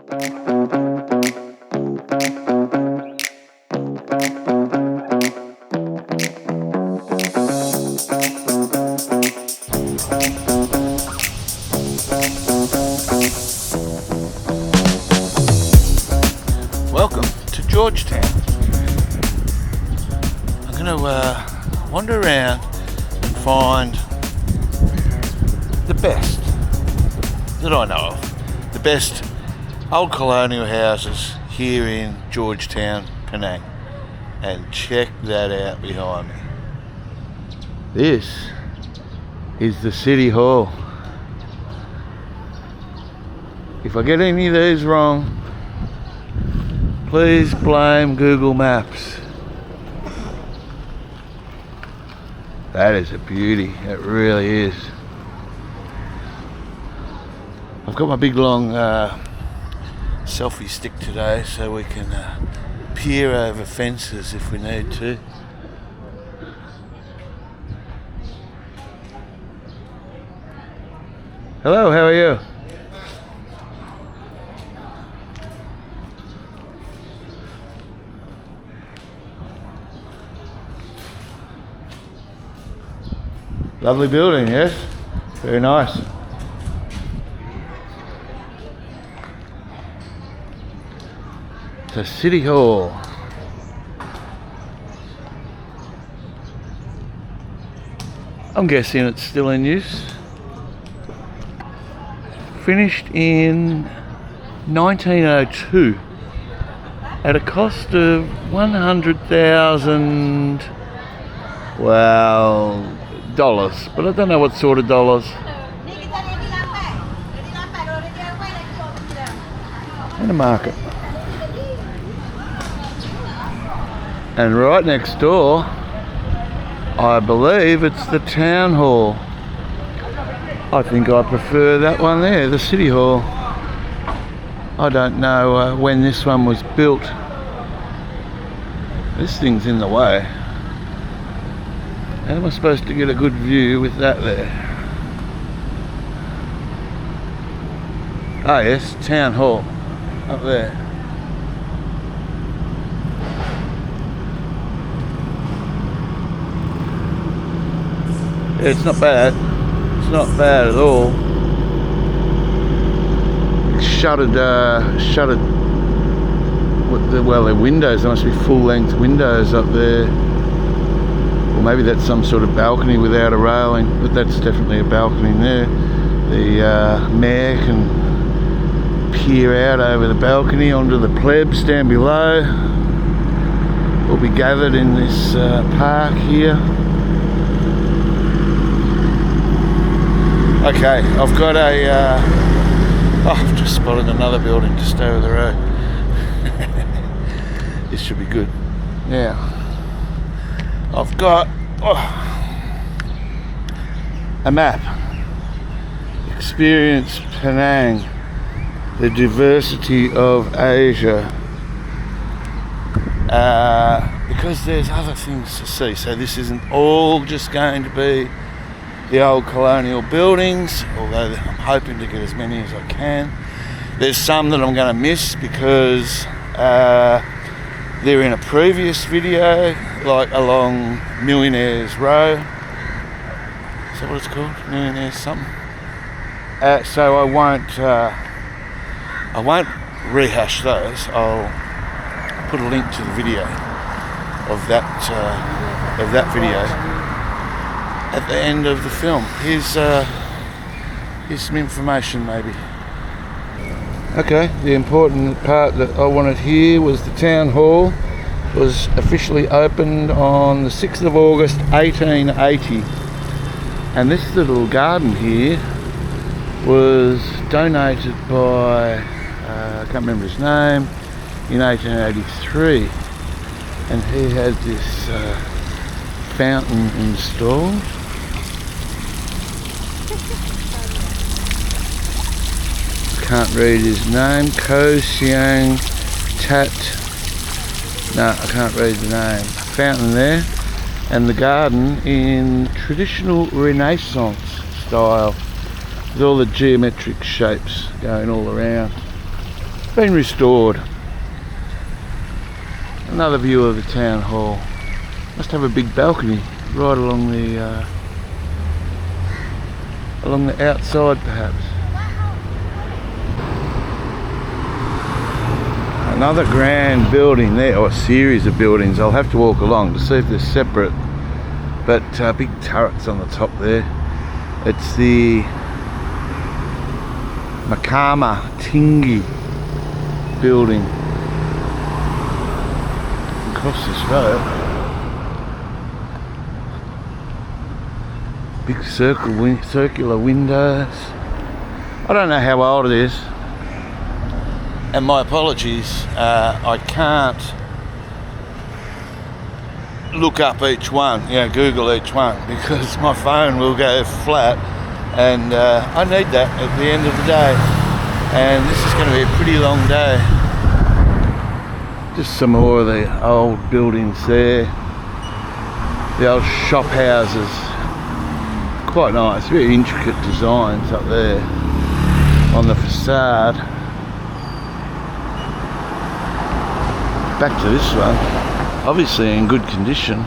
Welcome to Georgetown. I'm going to wander around and find the best that I know of. The best old colonial houses here in Georgetown, Penang. And check that out behind me. This is the City Hall. If I get any of these wrong, please blame Google Maps. That is a beauty, it really is. I've got my big long selfie stick today so we can peer over fences if we need to. Hello, how are you? Lovely building, yes? Very nice. So City Hall. I'm guessing it's still in use. Finished in 1902 at a cost of 100,000, well, dollars, but I don't know what sort of dollars. And a market. And right next door, I believe it's the town hall. I think I prefer that one there, the City Hall. I don't know when this one was built. This thing's in the way. How am I supposed to get a good view with that there? Ah yes, Town Hall, up there. Yeah, it's not bad. It's not bad at all. It's shuttered, well, they're windows. There must be full-length windows up there. Or maybe that's some sort of balcony without a railing, but that's definitely a balcony there. The mayor can peer out over the balcony onto the plebs down below. We'll be gathered in this park here. Okay, I've got I've just spotted another building just over the road. This should be good. Now, I've got a map. Experience Penang, the diversity of Asia. Because there's other things to see. So this isn't all just going to be the old colonial buildings, although I'm hoping to get as many as I can. There's some that I'm going to miss because they're in a previous video, like along Millionaires Row. Is that what it's called? Millionaires something? So I won't rehash those. I'll put a link to the video of that video at the end of the film. Here's some information maybe. Okay, the important part that I wanted here was the town hall was officially opened on the 6th of August 1880, and this little garden here was donated by I can't remember his name, in 1883, and he had this fountain installed. Can't read his name. Ko Siang Tat. No, I can't read the name. Fountain there, and the garden in traditional Renaissance style, with all the geometric shapes going all around. been restored. Another view of the town hall. Must have a big balcony right along the outside, perhaps. Another grand building there, or a series of buildings. I'll have to walk along to see if they're separate, but big turrets on the top there. It's the Mahkamah Tinggi building. Across this road, big circular windows. I don't know how old it is, and my apologies, I can't look up each one, Google each one, because my phone will go flat, and I need that at the end of the day, and this is going to be a pretty long day. Just some more of the old buildings there, the old shop houses. Quite nice, very intricate designs up there on the facade. Back to this one, obviously in good condition.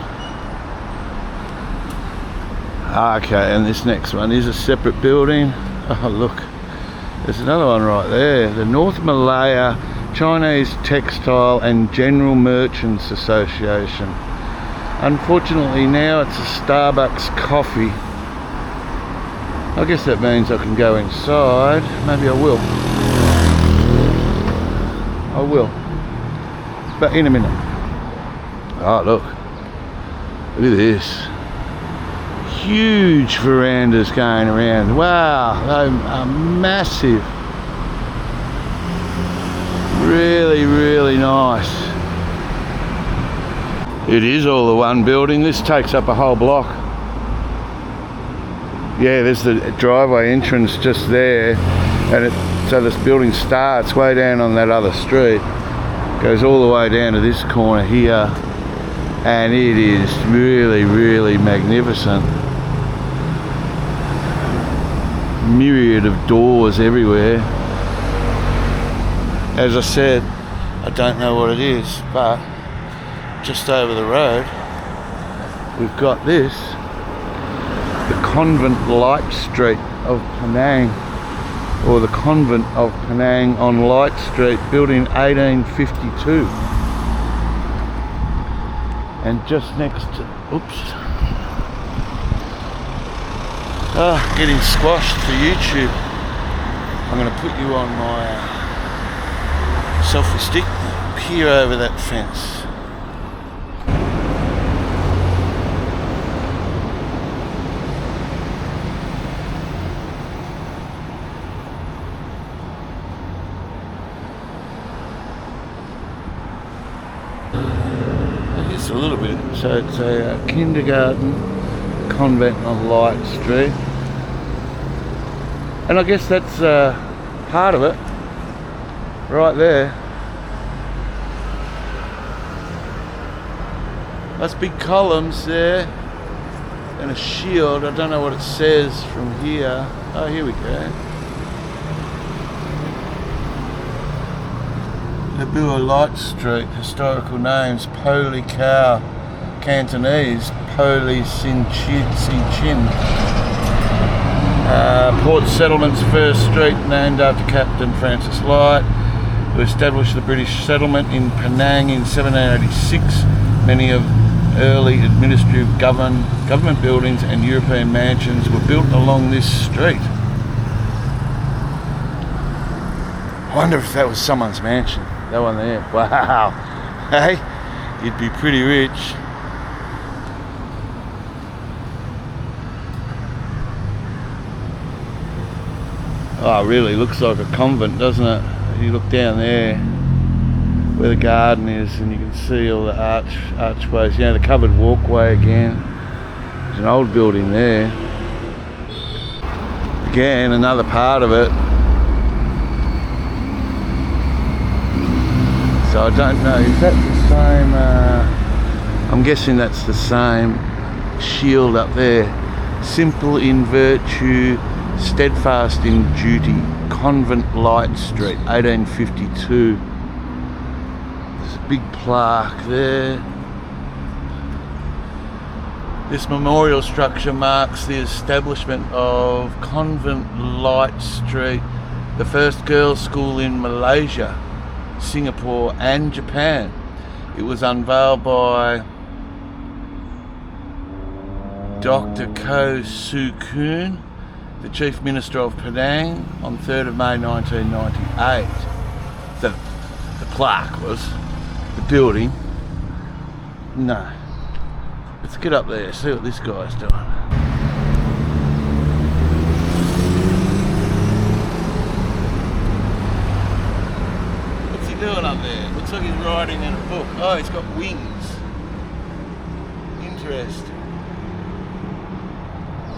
Okay, and this next one is a separate building. Oh look, there's another one right there, the North Malaya Chinese Textile and General Merchants Association. Unfortunately now it's a Starbucks coffee. I guess that means I can go inside. Maybe I will. But in a minute. Oh look at this. Huge verandas going around. Wow, they are massive. Really, really nice. It is all the one building. This takes up a whole block. Yeah, there's the driveway entrance just there, and so this building starts way down on that other street, goes all the way down to this corner here, and it is really, really magnificent. Myriad of doors everywhere. As I said, I don't know what it is, but just over the road we've got this, the Convent Light Street of Penang, or the Convent of Penang on Light Street, built in 1852. And just next to, getting squashed for YouTube. I'm going to put you on my selfie stick, peer over that fence. Just a little bit. So it's a kindergarten convent on Light Street, and I guess that's part of it right there. That's big columns there and a shield. I don't know what it says from here. Oh, here we go. Labua Light Street, historical names, Poli Cow, Cantonese, Poli Sin Chin. Port Settlements First Street, named after Captain Francis Light, who established the British settlement in Penang in 1786. Many of early administrative government buildings and European mansions were built along this street. I wonder if that was someone's mansion, that one there. Wow. Hey, you'd be pretty rich. Oh, it really looks like a convent, doesn't it? You look down there where the garden is, and you can see all the archways. The covered walkway again. There's an old building there. Again, another part of it. So I don't know, is that the same? I'm guessing that's the same shield up there. Simple in virtue, steadfast in duty, Convent Light Street, 1852. There's a big plaque there. This memorial structure marks the establishment of Convent Light Street, the first girls' school in Malaysia, Singapore and Japan. It was unveiled by Dr. Ko Su Kun, the Chief Minister of Penang, on 3rd of May 1998. The plaque was, the building, no. Let's get up there, see what this guy's doing. What's he doing up there? Looks like he's riding in a book. Oh, he's got wings. Interesting.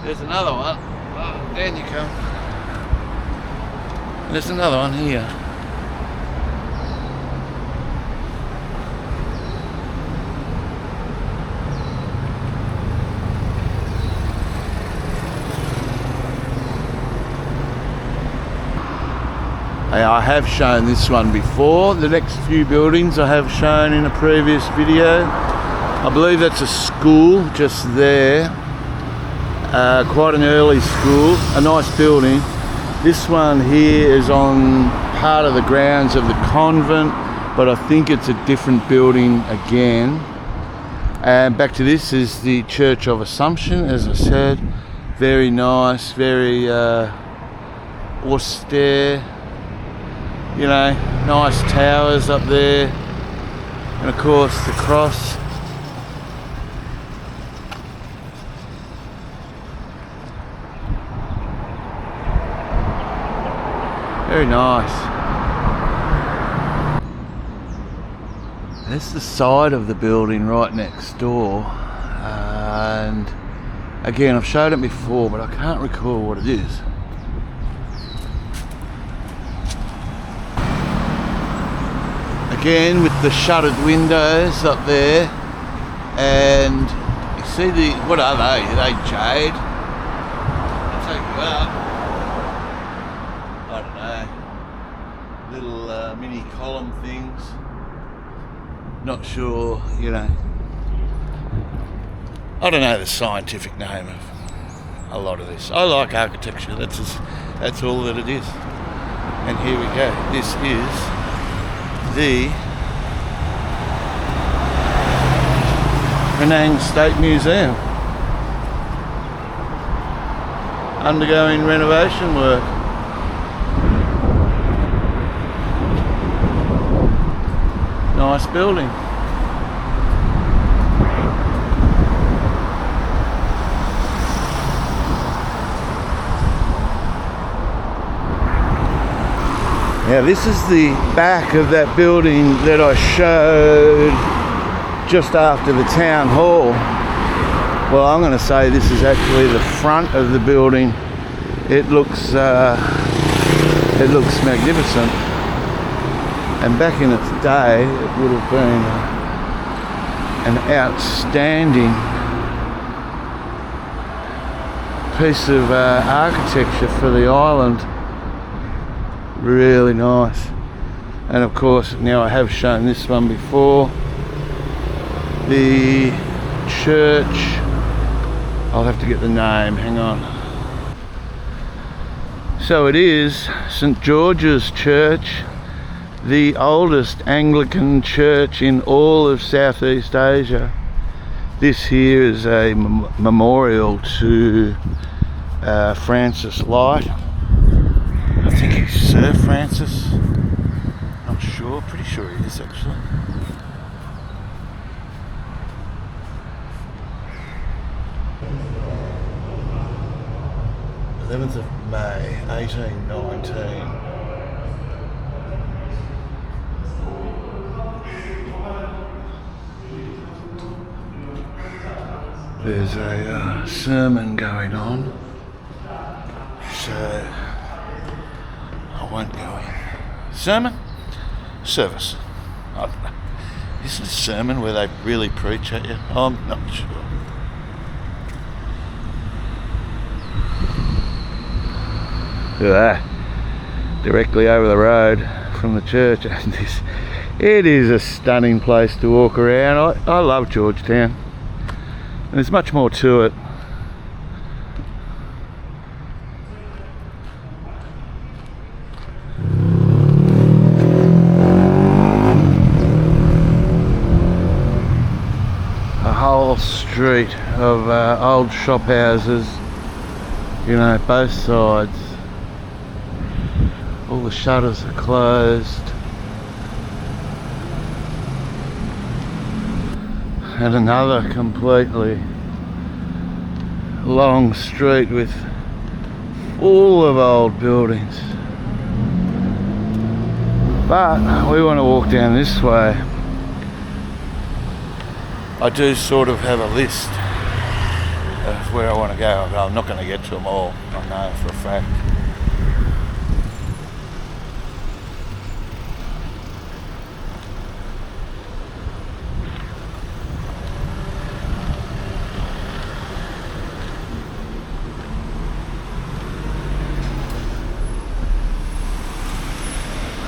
There's another one. Oh, down you come. There's another one here. I have shown this one before. The next few buildings I have shown in a previous video. I believe that's a school just there. Quite an early school, a nice building. This one here is on part of the grounds of the convent, but I think it's a different building again. And back to this is the Church of Assumption, as I said. Very nice, very austere. You know, nice towers up there, and of course the cross. Very nice. There's the side of the building right next door, and again I've showed it before, but I can't recall what it is. Again with the shuttered windows up there, and you see the, what are they? Are they jade? I'll take you up. I don't know. Little mini column things. Not sure, you know. I don't know the scientific name of a lot of this. I like architecture. That's all that it is. And here we go. This is the Penang State Museum, undergoing renovation work. Nice building. Now this is the back of that building that I showed just after the town hall. Well, I'm going to say this is actually the front of the building. It looks magnificent. And back in its day, it would have been an outstanding piece of architecture for the island. Really nice. And of course, now I have shown this one before. The church, I'll have to get the name, hang on. So it is St. George's Church, the oldest Anglican church in all of Southeast Asia. This here is a memorial to Francis Light. I think he's Sir Francis. Not sure, pretty sure he is actually. "11th of May, 1819. There's a sermon going on, so I won't go in. Sermon? Service. I don't know. Is it a sermon where they really preach at you? I'm not sure. Look at that. directly over the road from the church, and it is a stunning place to walk around. I love Georgetown, and there's much more to it. A whole street of old shop houses, you know, both sides. All the shutters are closed, and another completely long street with full of old buildings. But we want to walk down this way. I do sort of have a list of where I want to go. I'm not going to get to them all, I know for a fact.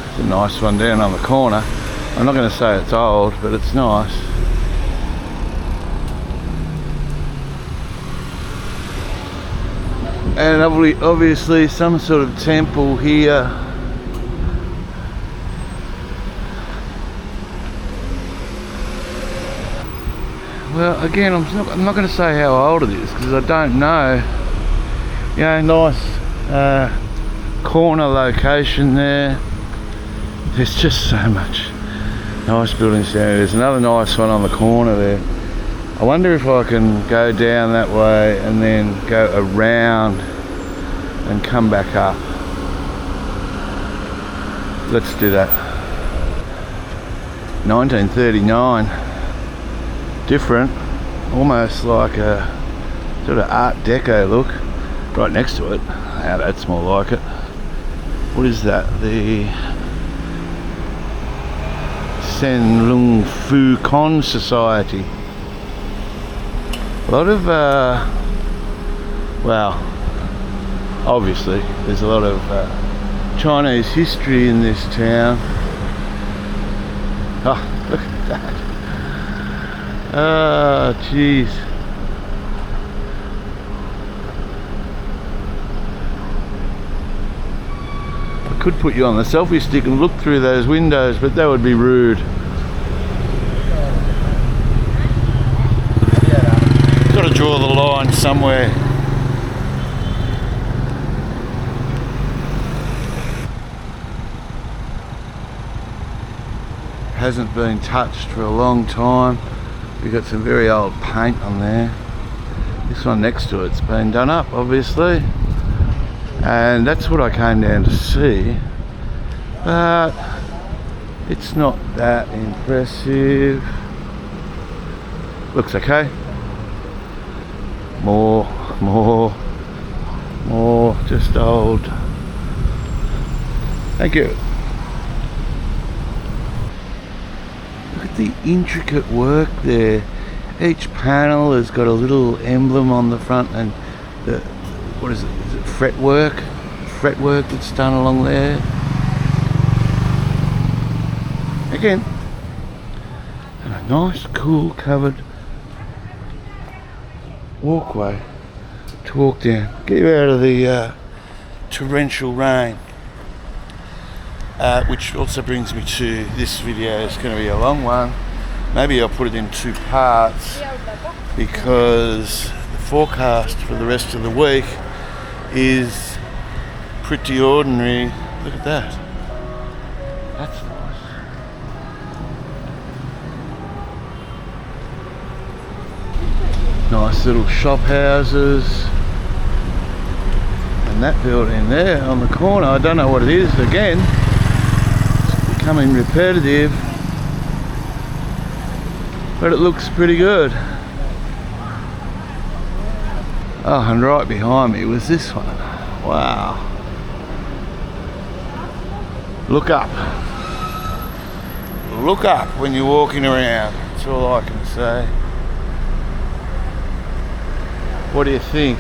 It's a nice one down on the corner. I'm not going to say it's old, but it's nice. And obviously some sort of temple here. Well, again, I'm not going to say how old it is because I don't know. You know, nice corner location there. There's just so much nice buildings there. There's another nice one on the corner there. I wonder if I can go down that way and then go around and come back up. Let's do that. 1939. Different. Almost like a sort of Art Deco look. Right next to it. Now that's more like it. What is that? The Sen Lung Fu Con Society. A lot of, well, obviously there's a lot of Chinese history in this town. Oh, look at that. Oh, jeez. I could put you on the selfie stick and look through those windows, but that would be rude. Got to draw the line somewhere. Hasn't been touched for a long time. We've got some very old paint on there. This one next to it's been done up, obviously, and that's what I came down to see. But it's not that impressive. Looks okay. More, just old. Thank you. Look at the intricate work there. Each panel has got a little emblem on the front, and the, what is it? Is it fretwork? Fretwork that's done along there. Again, and a nice, cool, covered walkway to walk down, get you out of the torrential rain, which also brings me to this video. It's going to be a long one. Maybe I'll put it in two parts because the forecast for the rest of the week is pretty ordinary. Look at that. That's nice. Nice little shop houses, and that building there on the corner, I don't know what it is. Again, it's becoming repetitive, but it looks pretty good. Oh, and right behind me was this one. Wow. Look up. Look up when you're walking around. That's all I can say. What do you think?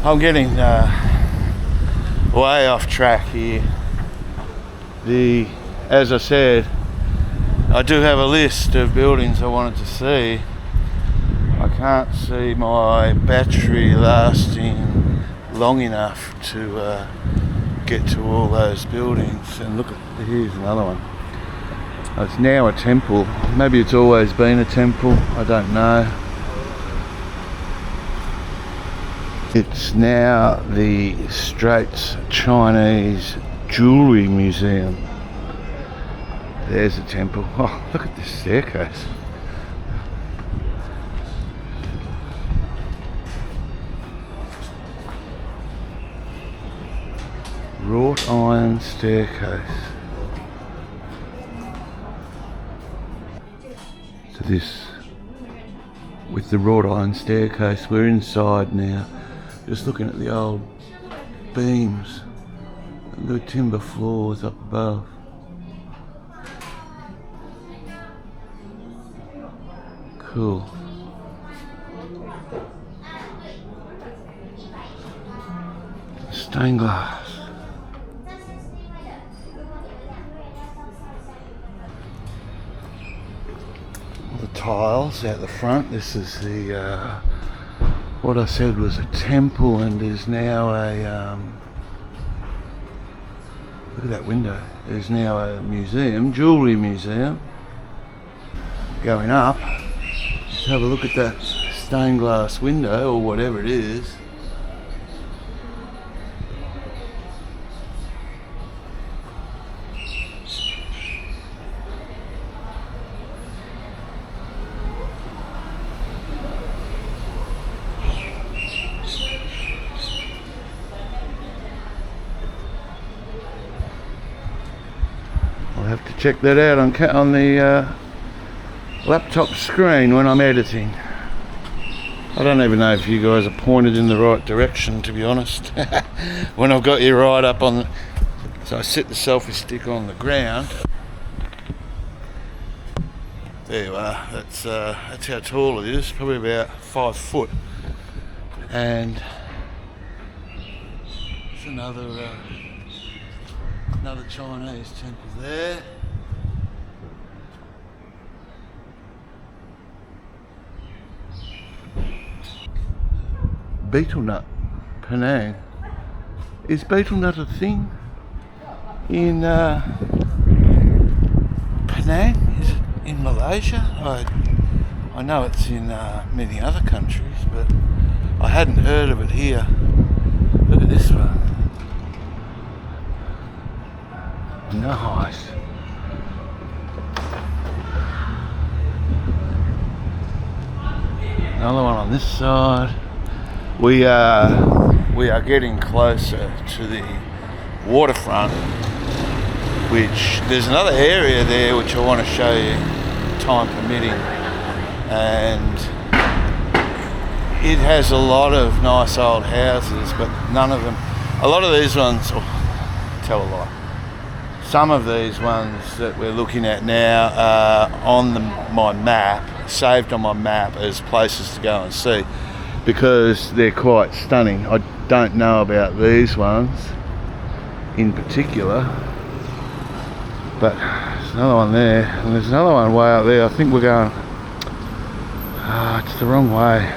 I'm getting way off track here. As I said, I do have a list of buildings I wanted to see. I can't see my battery lasting long enough to get to all those buildings. And look, here's another one. It's now a temple. Maybe it's always been a temple, I don't know. It's now the Straits Chinese Jewellery Museum. There's a temple. Oh, look at this staircase. Wrought iron staircase. So this, with the wrought iron staircase, we're inside now. Just looking at the old beams and the timber floors up above. Cool. Stained glass. The tiles out the front. This is the what I said was a temple, and there's now a look at that window. There's now a museum, jewellery museum. Going up, let's have a look at that stained glass window or whatever it is. I'll have to check that out on the laptop screen when I'm editing. I don't even know if you guys are pointed in the right direction, to be honest. When I've got you right up on so I set the selfie stick on the ground. There you are. That's how tall it is. Probably about 5 foot. And there's another Chinese temple there. Betel nut, Penang. Is betel nut a thing in Penang? Is it in Malaysia? I know it's in many other countries, but I hadn't heard of it here. Look at this one. Nice. Another one on this side. We are getting closer to the waterfront, which there's another area there which I want to show you, time permitting, and it has a lot of nice old houses, but none of them, a lot of these ones, tell a lie. Some of these ones that we're looking at now are on my map, saved on my map as places to go and see, because they're quite stunning. I don't know about these ones in particular, but there's another one there, and there's another one way out there. I think we're going, it's the wrong way.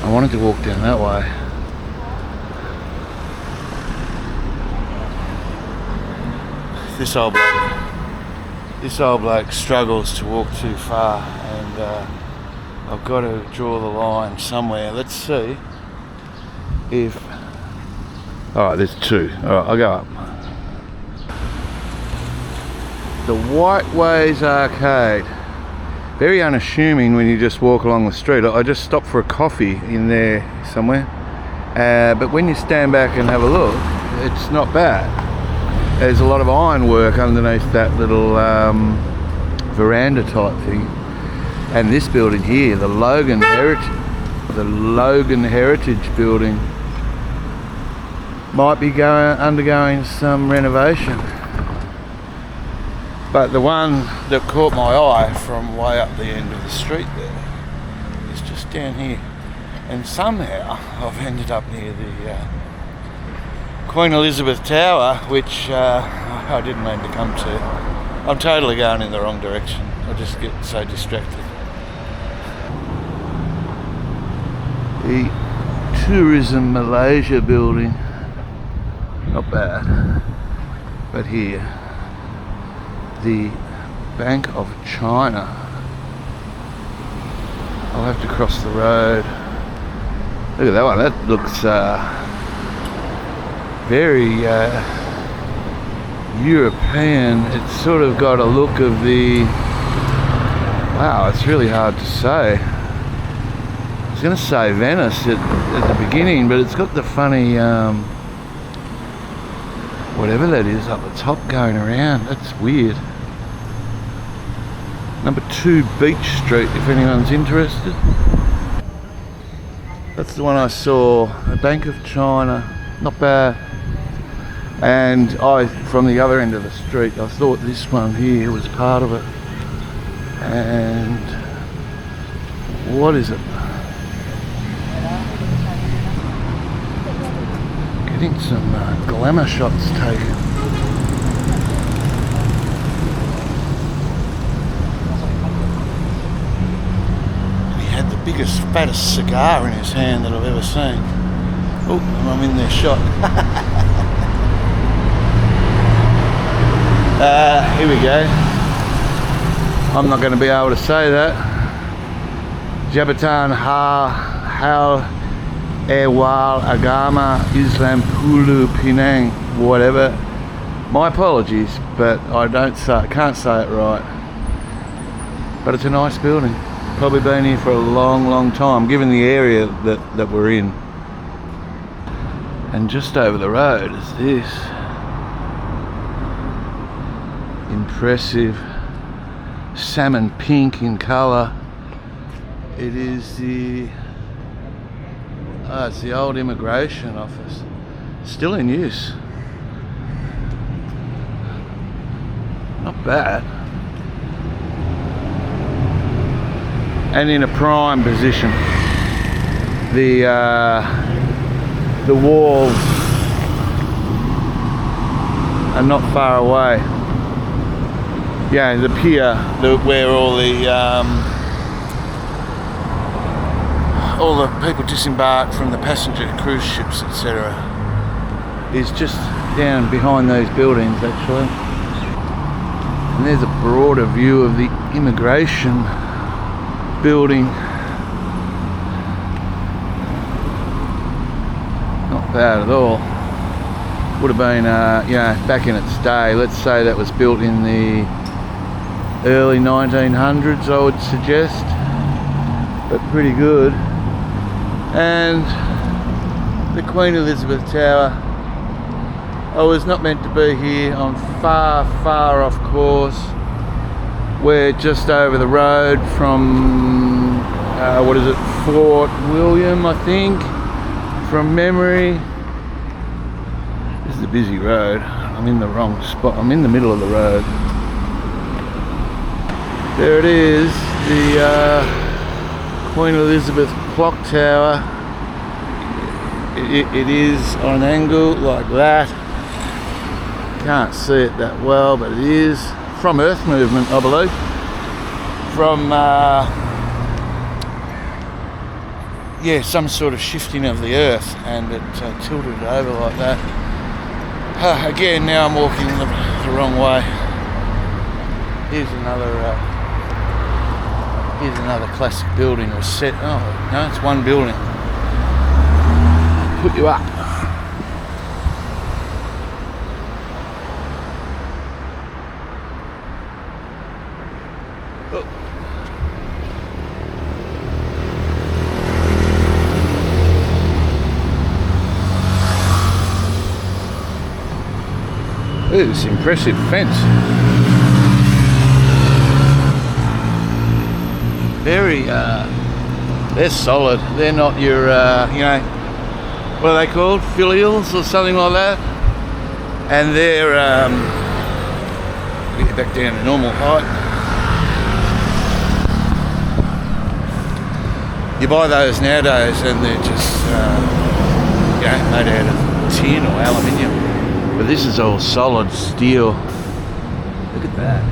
I wanted to walk down that way. This old bloke struggles to walk too far, and I've got to draw the line somewhere. Let's see if... Alright, there's two. Alright, I'll go up. The White Ways Arcade. Very unassuming when you just walk along the street. I just stopped for a coffee in there somewhere. But when you stand back and have a look, it's not bad. There's a lot of ironwork underneath that little veranda type thing. And this building here, the Logan Heritage Building, might be undergoing some renovation. But the one that caught my eye from way up the end of the street there is just down here. And somehow I've ended up near Queen Elizabeth Tower, which I didn't mean to come to. I'm totally going in the wrong direction. I just get so distracted. The Tourism Malaysia building, not bad. But here, the Bank of China. I'll have to cross the road. Look at that one. That looks very European. It's sort of got a look of the... Wow, it's really hard to say. I was going to say Venice at the beginning, but it's got the funny whatever that is up the top going around. That's weird. Number 2 Beach Street, if anyone's interested. That's the one I saw, the Bank of China, not bad. And from the other end of the street, I thought this one here was part of it. And what is it? Getting some glamour shots taken. Biggest, fattest cigar in his hand that I've ever seen. Oh, and I'm in their shot. Here we go. I'm not going to be able to say that. Georgetown, Hal, Erwal, Agama, Islam, Pulu, Penang, whatever. My apologies, but I can't say it right. But it's a nice building. Probably been here for a long time, given the area that we're in. And just over the road is this impressive salmon pink in colour. It is it's the old immigration office, still in use. Not bad. And in a prime position. The walls are not far away. Yeah, the pier where all the people disembark from the passenger cruise ships, etc., is just down behind those buildings actually. And there's a broader view of the immigration building. Not bad at all. Would have been back in its day. Let's say that was built in the early 1900s, I would suggest, but pretty good. And the Queen Elizabeth Tower. I was not meant to be here. I'm far off course. We're just over the road from, Fort William, I think, from memory. This is a busy road. I'm in the wrong spot. I'm in the middle of the road. There it is, the Queen Elizabeth Clock Tower. It is on an angle like that. Can't see it that well, but it is. From Earth movement, I believe. From some sort of shifting of the Earth, and it tilted it over like that. Again, now I'm walking the wrong way. Here's another classic building or set. Oh no, it's one building. Put you up. Ooh, this impressive fence. Very, they're solid. They're not your, what are they called? Filials or something like that. And they're, get back down to normal height. You buy those nowadays and they're just, made out of tin or aluminium, but this is all solid steel. Look at that.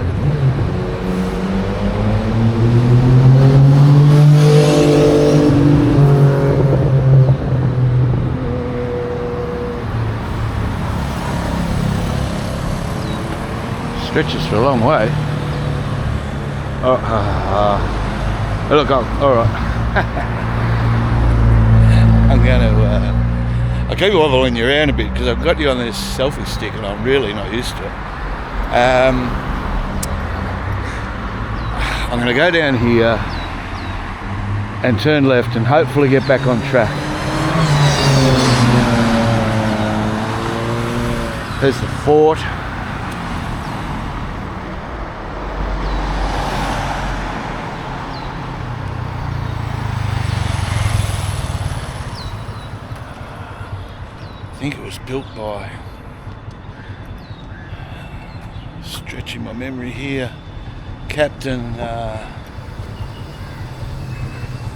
Stretches for a long way. Look, all right. I'm going to. I'll keep wobbling you around a bit because I've got you on this selfie stick and I'm really not used to it. I'm going to go down here and turn left and hopefully get back on track. There's the fort. I think it was built by, stretching my memory here, Captain, I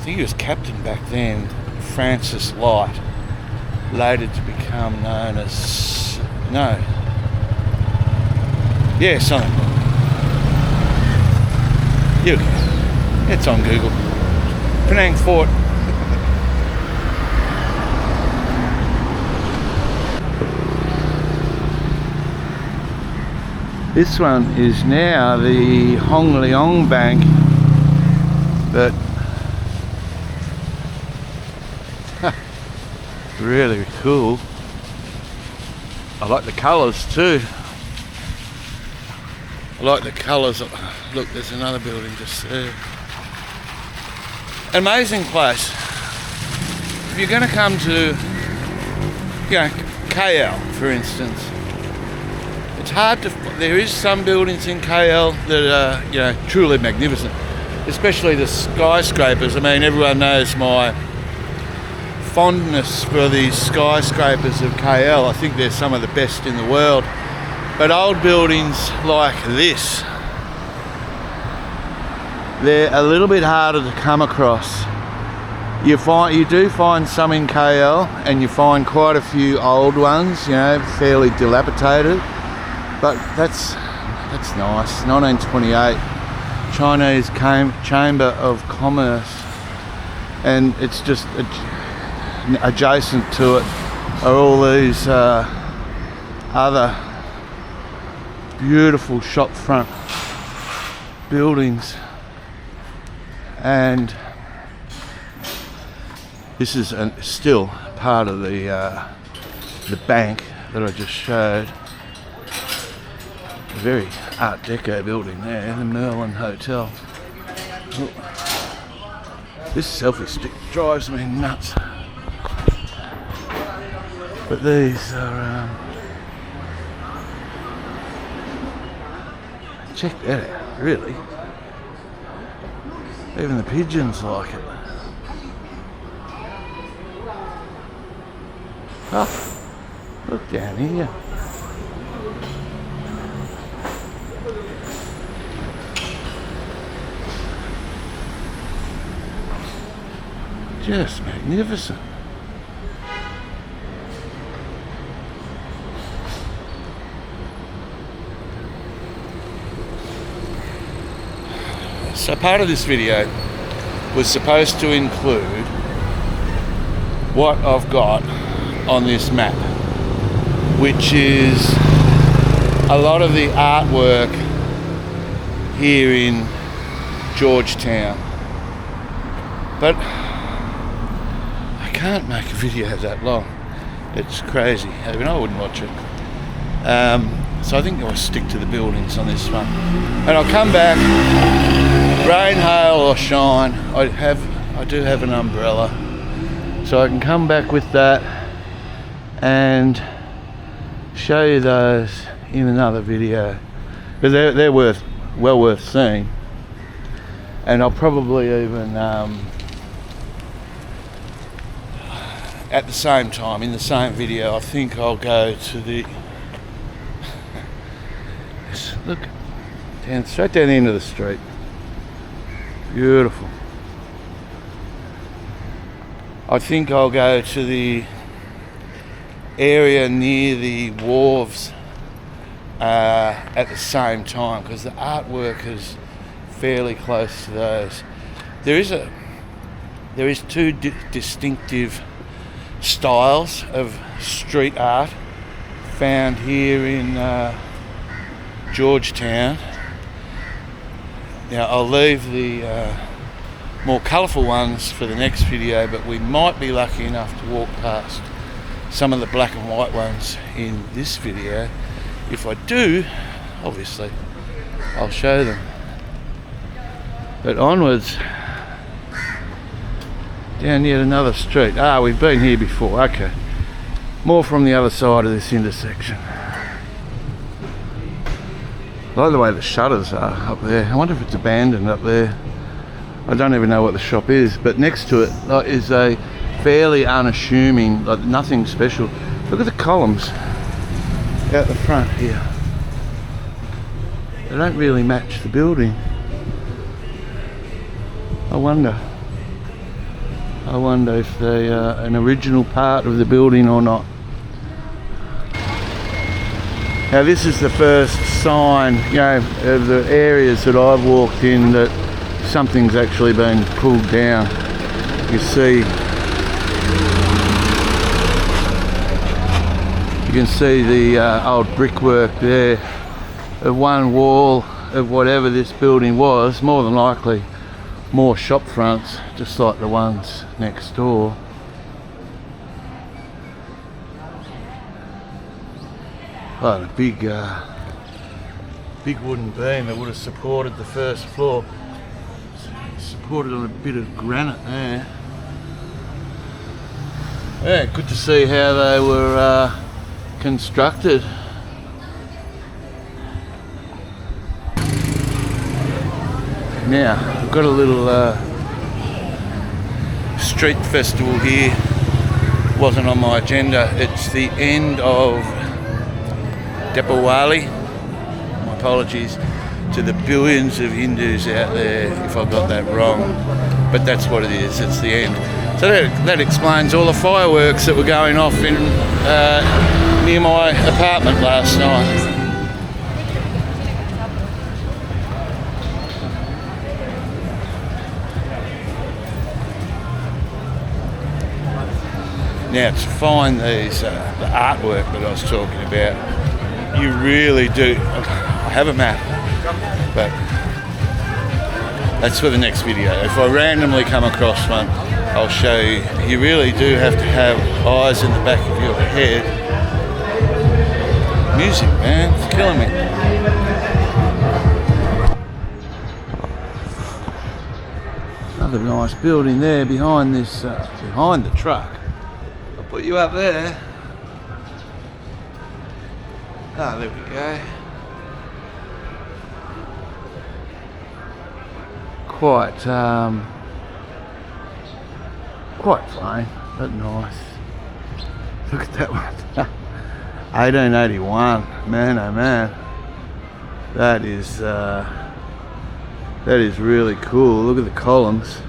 think he was captain back then, Francis Light, later to become known as, something. It's on Google. Penang Fort. This one is now the Hong Leong Bank, but really cool. I like the colours too. I like the colours. Look, there's another building just there. Amazing place. If you're going to come to, KL, for instance, it's hard to. There is some buildings in KL that are, truly magnificent, especially the skyscrapers. I mean, everyone knows my fondness for these skyscrapers of KL. I think they're some of the best in the world. But old buildings like this, they're a little bit harder to come across. You do find some in KL, and you find quite a few old ones, fairly dilapidated. But that's nice. 1928, Chinese Chamber of Commerce, and it's just adjacent to it are all these other beautiful shop front buildings, and this is still part of the bank that I just showed. A very Art Deco building there, the Merlin Hotel. Oh, this selfie stick drives me nuts. But these are, check that out, really. Even the pigeons like it. Oh, look down here. Just magnificent. So part of this video was supposed to include what I've got on this map, which is a lot of the artwork here in Georgetown. But I can't make a video that long. It's crazy. I mean, I wouldn't watch it. So I think I'll stick to the buildings on this one. And I'll come back, rain, hail or shine. I do have an umbrella. So I can come back with that and show you those in another video. Because they're well worth seeing. And I'll probably even at the same time, in the same video, I think I'll go to the look straight down the end of the street. Beautiful. I think I'll go to the area near the wharves at the same time, because the artwork is fairly close to those. There is two distinctive styles of street art found here in Georgetown. Now I'll leave the more colourful ones for the next video, but we might be lucky enough to walk past some of the black and white ones in this video. If I do, obviously I'll show them. But onwards, down yet another street. We've been here before. Okay, more from the other side of this intersection. I like the way the shutters are up there. I wonder if it's abandoned up there. I don't even know what the shop is, but next to it is a fairly unassuming, like nothing special. Look at the columns out the front here. They don't really match the building. I wonder if they are an original part of the building or not. Now this is the first sign, of the areas that I've walked in that something's actually been pulled down. You can see the old brickwork there of one wall of whatever this building was, more than likely more shop fronts, just like the ones next door. Oh, a big wooden beam that would have supported the first floor. Supported on a bit of granite there. Yeah, good to see how they were constructed. Now, we've got a little street festival here. Wasn't on my agenda. It's the end of Deepawali. My apologies to the billions of Hindus out there if I got that wrong, but that's what it is. It's the end. So that explains all the fireworks that were going off in near my apartment last night. Now to find these the artwork that I was talking about, you really do. I have a map, but that's for the next video. If I randomly come across one, I'll show you. You really do have to have eyes in the back of your head. Music, man, it's killing me. Another nice building there behind this, behind the truck. I'll put you up there. There we go. Quite plain, but nice. Look at that one. 1881. Man, oh man. That is really cool. Look at the columns,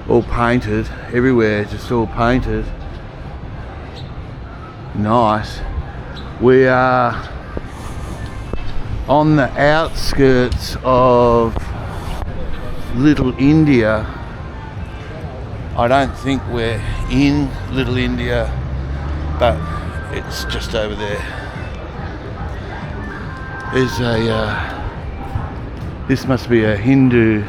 all painted everywhere, just all painted. Nice. We are on the outskirts of Little India. I don't think we're in Little India, but it's just over there. There's this must be a Hindu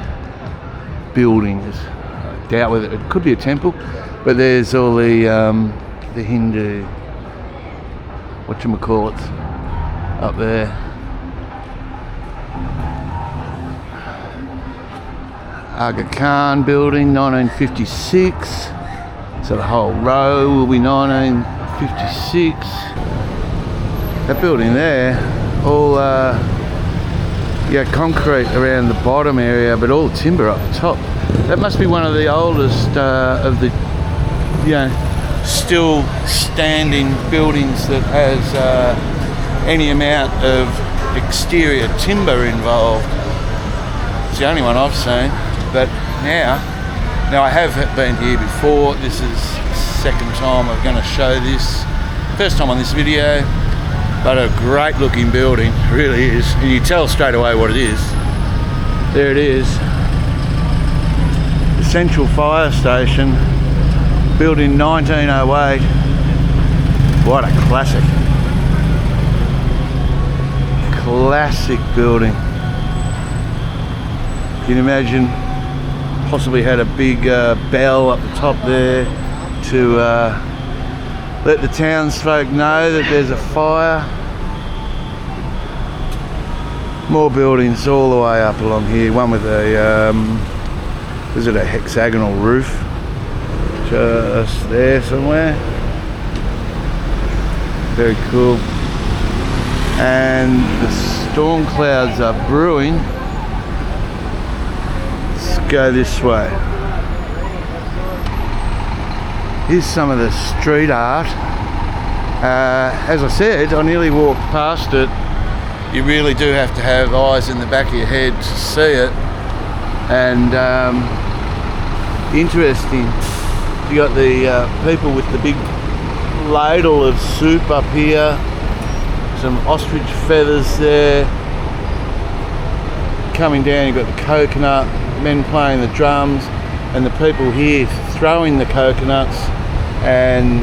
building. I doubt whether it could be a temple, but there's all the Hindu, whatchamacallits, up there. Aga Khan building, 1956. So the whole row will be 1956. That building there, all concrete around the bottom area, but all timber up the top. That must be one of the oldest of the, still standing buildings that has any amount of exterior timber involved. It's the only one I've seen. But now I have been here before. This is the second time I'm going to show this First time on this video, but a great looking building, really is. And you tell straight away what it is. There it is. The Central Fire Station, built in 1908. What a classic. Classic building. Can you imagine? Possibly had a big bell up the top there to let the townsfolk know that there's a fire. More buildings all the way up along here. One with a, is it a hexagonal roof? Just there somewhere. Very cool. And the storm clouds are brewing. Let's go this way. Here's some of the street art. As I said, I nearly walked past it. You really do have to have eyes in the back of your head to see it. And interesting, you got the people with the big ladle of soup up here. Some ostrich feathers there. Coming down, you've got the coconut, men playing the drums, and the people here throwing the coconuts and,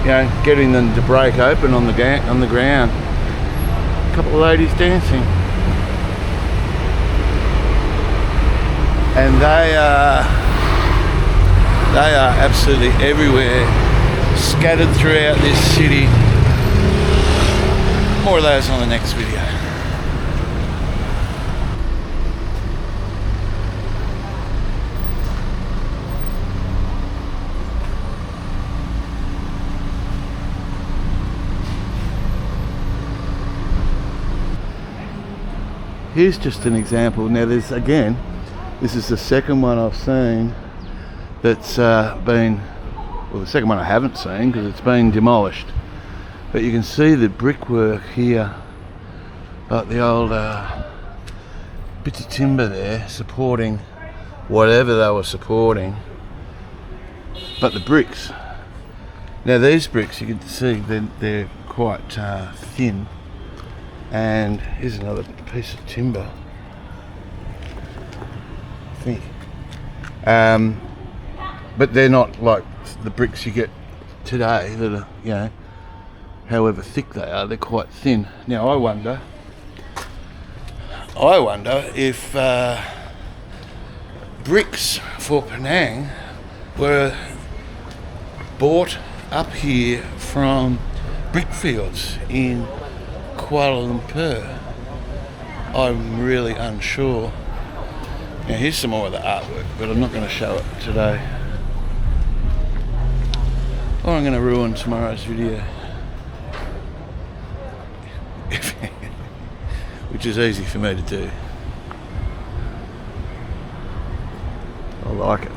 you know, getting them to break open on the ground. A couple of ladies dancing, and they are absolutely everywhere, scattered throughout this city. More of those on the next video. Here's just an example. Now there's, again, this is the second one I've seen that's been, well, the second one I haven't seen because it's been demolished. But you can see the brickwork here, like the old bits of timber there supporting whatever they were supporting. But the bricks, now these bricks, you can see they're quite thin. And here's another piece of timber, I think. But they're not like the bricks you get today that are, you know, however thick they are, they're quite thin. Now I wonder if bricks for Penang were bought up here from brickfields in Kuala Lumpur. I'm really unsure. Now here's some more of the artwork, but I'm not going to show it today, or I'm going to ruin tomorrow's video. Which is easy for me to do. I like it.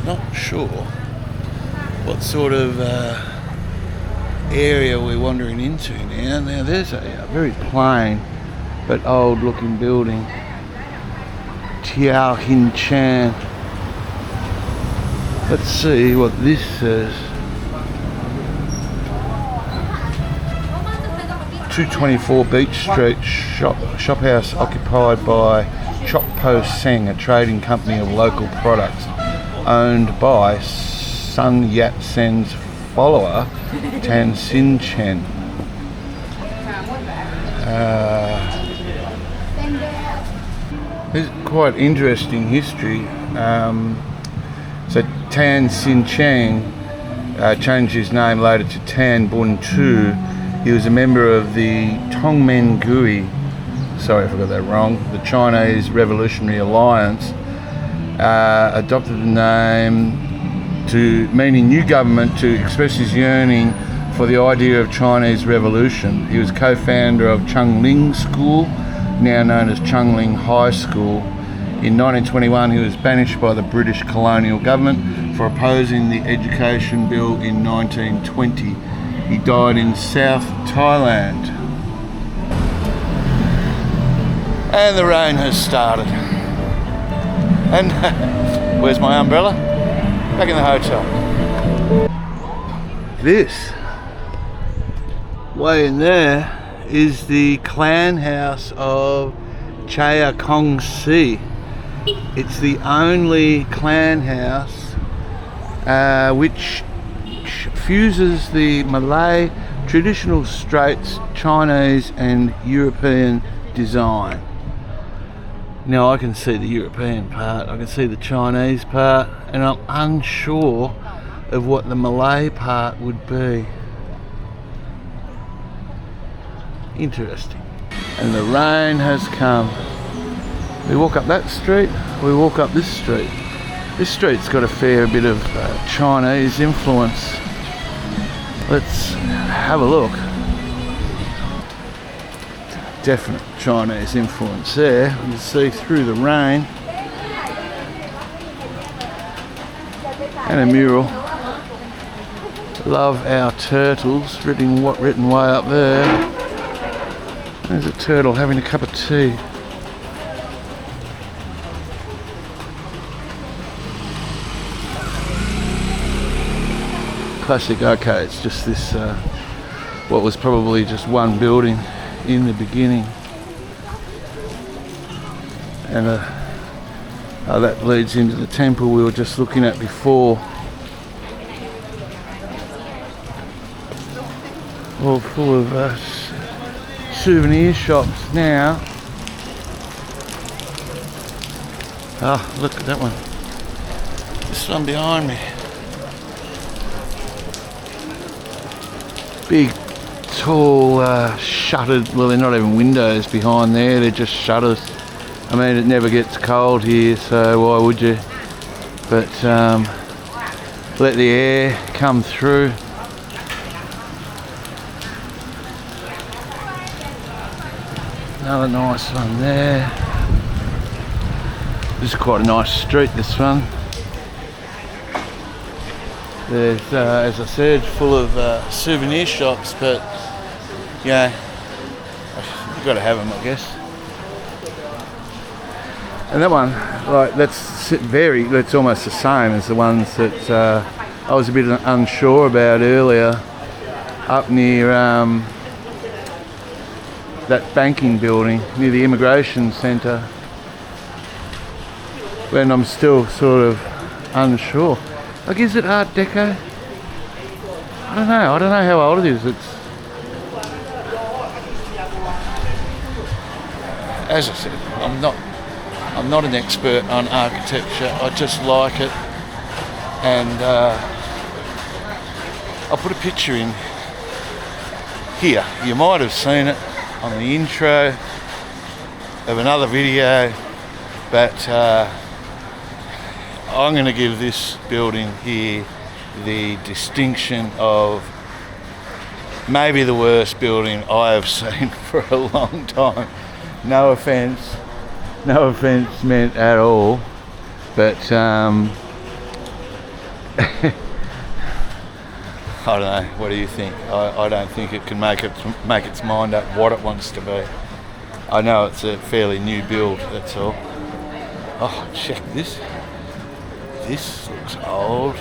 Not sure what sort of area we're wandering into now. Now there's a very plain but old looking building. Tiao Hin Chan. Let's see what this says. 224 Beach Street, shop house occupied by Chok Po Seng, a trading company of local products, owned by Sun Yat-sen's follower, Tan Sin Chen. There's quite interesting history. So Tan Sin Chen changed his name later to Tan Bun Tu. He was a member of the Tongmen Gui, sorry if I got that wrong, the Chinese Revolutionary Alliance. Adopted the name to meaning new government to express his yearning for the idea of Chinese revolution. He was co-founder of Chungling School, now known as Chungling High School. In 1921 he was banished by the British colonial government for opposing the Education Bill in 1920. He died in South Thailand. And the rain has started. And where's my umbrella? Back in the hotel. This, way in there, is the clan house of Chaya Kong Si. It's the only clan house which fuses the Malay traditional straits, Chinese and European design. Now I can see the European part, I can see the Chinese part, and I'm unsure of what the Malay part would be. Interesting. And the rain has come. We walk up that street, we walk up this street. This street's got a fair bit of Chinese influence. Let's have a look. Definite Chinese influence there. You can see through the rain. And a mural. Love our turtles, written way up there. There's a turtle having a cup of tea. Classic arcade. It's just this, what was probably just one building in the beginning, and that leads into the temple we were just looking at before. All full of souvenir shops now. Ah, look at that one. This one behind me. Big, tall, shuttered, well they're not even windows behind there, they're just shutters. I mean, it never gets cold here, so why would you? But let the air come through. Another nice one there. This is quite a nice street, this one. There's, as I said, full of souvenir shops, but yeah, you've got to have them, I guess. And that one, like, that's almost the same as the ones that I was a bit unsure about earlier, up near that banking building near the immigration centre, when I'm still sort of unsure. Like, is it Art Deco? I don't know how old it is. It's, as I said, I'm not an expert on architecture. I just like it, and I'll put a picture in here. You might have seen it on the intro of another video, but I'm going to give this building here the distinction of maybe the worst building I have seen for a long time. No offence meant at all, but I don't know. What do you think? I don't think it can make its mind up what it wants to be. I know it's a fairly new build, that's all. Oh, check this. This looks old.